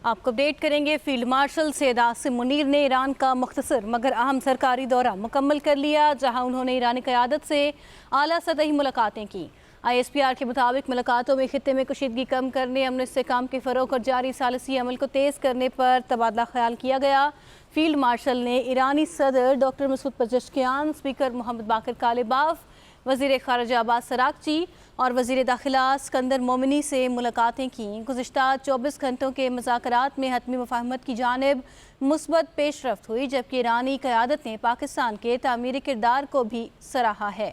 آپ کو اپڈیٹ کریں گے۔ فیلڈ مارشل سید عاصم منیر نے ایران کا مختصر مگر اہم سرکاری دورہ مکمل کر لیا، جہاں انہوں نے ایرانی قیادت سے اعلیٰ سطحی ملاقاتیں کی۔ ISPR کے مطابق ملاقاتوں میں خطے میں کشیدگی کم کرنے، امن و استحکام کے فروغ اور جاری ثالثی عمل کو تیز کرنے پر تبادلہ خیال کیا گیا۔ فیلڈ مارشل نے ایرانی صدر ڈاکٹر مسعود پزشکیان، اسپیکر محمد باقر کالباف، وزیر خارجہ عباس اراغچی اور وزیر داخلہ اسکندر مومنی سے ملاقاتیں کیں۔ گزشتہ 24 گھنٹوں کے مذاکرات میں حتمی مفاہمت کی جانب مثبت پیش رفت ہوئی، جبکہ ایرانی قیادت نے پاکستان کے تعمیری کردار کو بھی سراہا ہے۔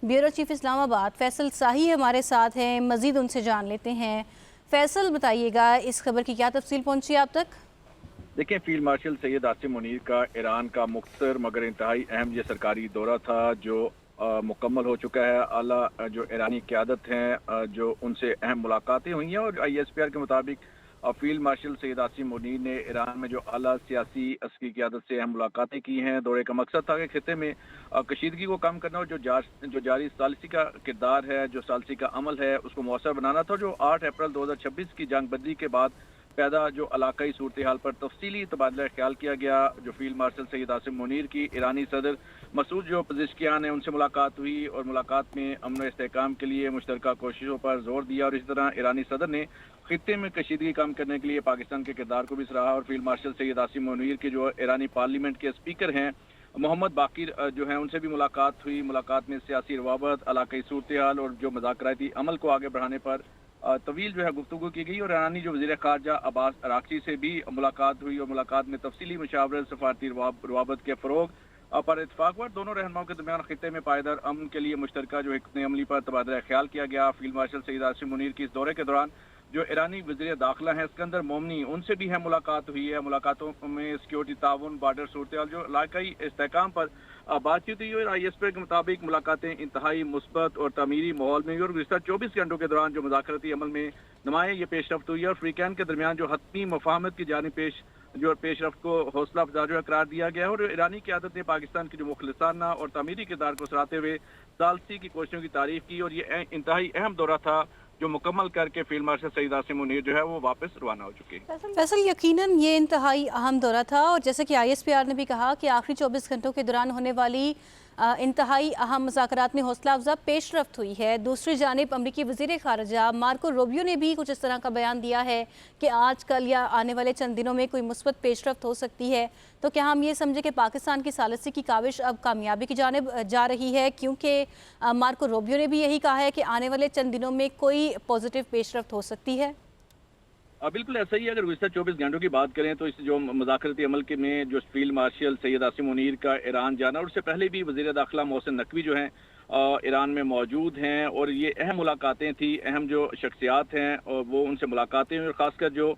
بیورو چیف اسلام آباد فیصل ساہی ہمارے ساتھ ہیں، مزید ان سے جان لیتے ہیں۔ فیصل، بتائیے گا اس خبر کی کیا تفصیل پہنچی آپ تک؟ دیکھیں، فیلڈ مارشل سید عاصم منیر کا ایران کا مختصر مگر انتہائی اہم یہ سرکاری دورہ تھا، جو مکمل ہو چکا ہے۔ اعلیٰ جو ایرانی قیادت ہیں، جو ان سے اہم ملاقاتیں ہوئی ہیں، اور ISPR کے مطابق فیلڈ مارشل سید عاصم منیر نے ایران میں جو اعلیٰ سیاسی عسکری قیادت سے اہم ملاقاتیں کی ہیں۔ دورے کا مقصد تھا کہ خطے میں کشیدگی کو کم کرنا اور جو جاری ثالثی کا کردار ہے، جو ثالثی کا عمل ہے، اس کو مؤثر بنانا تھا۔ جو 8 اپریل 2026 کی جنگ بندی کے بعد پیدا جو علاقائی صورتحال پر تفصیلی تبادلہ خیال کیا گیا۔ جو فیلڈ مارشل سید عاصم منیر کی ایرانی صدر مسعود جو پزشکیان ہیں، ان سے ملاقات ہوئی، اور ملاقات میں امن و استحکام کے لیے مشترکہ کوششوں پر زور دیا، اور اسی طرح ایرانی صدر نے خطے میں کشیدگی کم کرنے کے لیے پاکستان کے کردار کو بھی سراہا۔ اور فیلڈ مارشل سید عاصم منیر کے جو ایرانی پارلیمنٹ کے اسپیکر ہیں محمد باقر جو ہیں، ان سے بھی ملاقات ہوئی۔ ملاقات میں سیاسی روابط، علاقائی صورتحال اور جو مذاکراتی عمل کو آگے بڑھانے پر طویل جو ہے گفتگو کی گئی، اور ایرانی جو وزیر خارجہ عباس اراغچی سے بھی ملاقات ہوئی، اور ملاقات میں تفصیلی مشاورت، سفارتی روابط کے فروغ پر اتفاق ہوا۔ دونوں رہنماؤں کے درمیان خطے میں پائیدار امن کے لیے مشترکہ جو حکمت عملی پر تبادلہ خیال کیا گیا۔ فیلڈ مارشل سید عاصم منیر کی اس دورے کے دوران جو ایرانی وزیر داخلہ ہیں اسکندر مومنی، ان سے بھی ملاقات ہوئی ہے۔ ملاقاتوں میں سیکیورٹی تعاون، بارڈر صورتحال، جو علاقائی استحکام پر بات چیت ہوئی، اور ISPR کے مطابق ملاقاتیں انتہائی مثبت اور تعمیری ماحول میں ہوئی، اور گزشتہ 24 گھنٹوں کے دوران جو مذاکراتی عمل میں نمایاں یہ پیش رفت ہوئی ہے، اور فریقین کے درمیان جو حتمی مفاہمت کی جانب پیش رفت کو حوصلہ افزا جو قرار دیا گیا ہے۔ اور ایرانی قیادت نے پاکستان کی جو مخلصانہ اور تعمیری کردار کو سراہتے ہوئے ثالثی کی کوششوں کی تعریف کی، اور یہ انتہائی اہم دورہ تھا جو مکمل کر کے فیلڈ مارشل سید عاصم منیر جو ہے وہ واپس روانہ ہو چکے ہیں۔ فیصل، یقیناً یہ انتہائی اہم دورہ تھا، اور جیسے کہ ISPR نے بھی کہا کہ آخری 24 گھنٹوں کے دوران ہونے والی انتہائی اہم مذاکرات میں حوصلہ افزا پیش رفت ہوئی ہے۔ دوسری جانب امریکی وزیر خارجہ مارکو روبیو نے بھی کچھ اس طرح کا بیان دیا ہے کہ آج کل یا آنے والے چند دنوں میں کوئی مثبت پیش رفت ہو سکتی ہے۔ تو کیا ہم یہ سمجھیں کہ پاکستان کی ثالثی کی کاوش اب کامیابی کی جانب جا رہی ہے، کیونکہ مارکو روبیو نے بھی یہی کہا ہے کہ آنے والے چند دنوں میں کوئی پازیٹیو پیش رفت ہو سکتی ہے؟ بالکل ایسا ہی ہے۔ اگر گزشتہ 24 گھنٹوں کی بات کریں تو اس جو مذاکراتی عمل کے میں جو فیلڈ مارشل سید عاصم منیر کا ایران جانا، اور اس سے پہلے بھی وزیر داخلہ محسن نقوی جو ہیں ایران میں موجود ہیں، اور یہ اہم ملاقاتیں تھیں۔ اہم جو شخصیات ہیں اور وہ ان سے ملاقاتیں ہوئی، اور خاص کر جو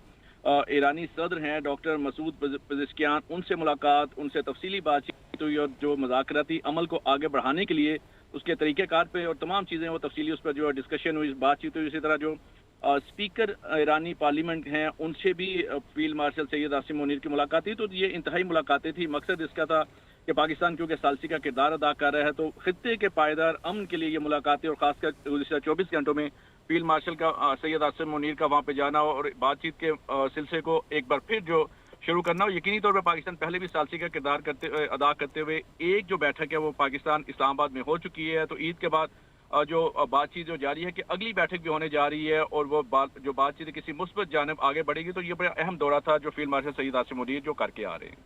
ایرانی صدر ہیں ڈاکٹر مسعود پزشکیان، ان سے ملاقات، ان سے تفصیلی بات چیت ہوئی، اور جو مذاکراتی عمل کو آگے بڑھانے کے لیے اس کے طریقہ کار پہ اور تمام چیزیں وہ تفصیلی اس پر جو ڈسکشن ہوئی، بات چیت ہوئی۔ اسی طرح جو اسپیکر ایرانی پارلیمنٹ ہیں، ان سے بھی فیلڈ مارشل سید عاصم منیر کی ملاقات تھی۔ تو یہ انتہائی ملاقاتیں تھیں۔ مقصد اس کا تھا کہ پاکستان کیونکہ ثالثی کا کردار ادا کر رہا ہے، تو خطے کے پائیدار امن کے لیے یہ ملاقاتیں، اور خاص کر گزشتہ 24 گھنٹوں میں فیلڈ مارشل کا سید عاصم منیر کا وہاں پہ جانا اور بات چیت کے سلسلے کو ایک بار پھر جو شروع کرنا، اور یقینی طور پر پاکستان پہلے بھی ثالثی کا کردار ادا کرتے ہوئے ایک جو بیٹھک ہے وہ پاکستان اسلام آباد میں ہو چکی ہے۔ تو عید کے بعد جو بات چیت جو جاری ہے کہ اگلی بیٹھک بھی ہونے جا رہی ہے، اور وہ جو بات چیت کسی مثبت جانب آگے بڑھے گی۔ تو یہ بڑا اہم دورہ تھا جو فیلڈ مارشل سید عاصم منیر جو کر کے آ رہے ہیں۔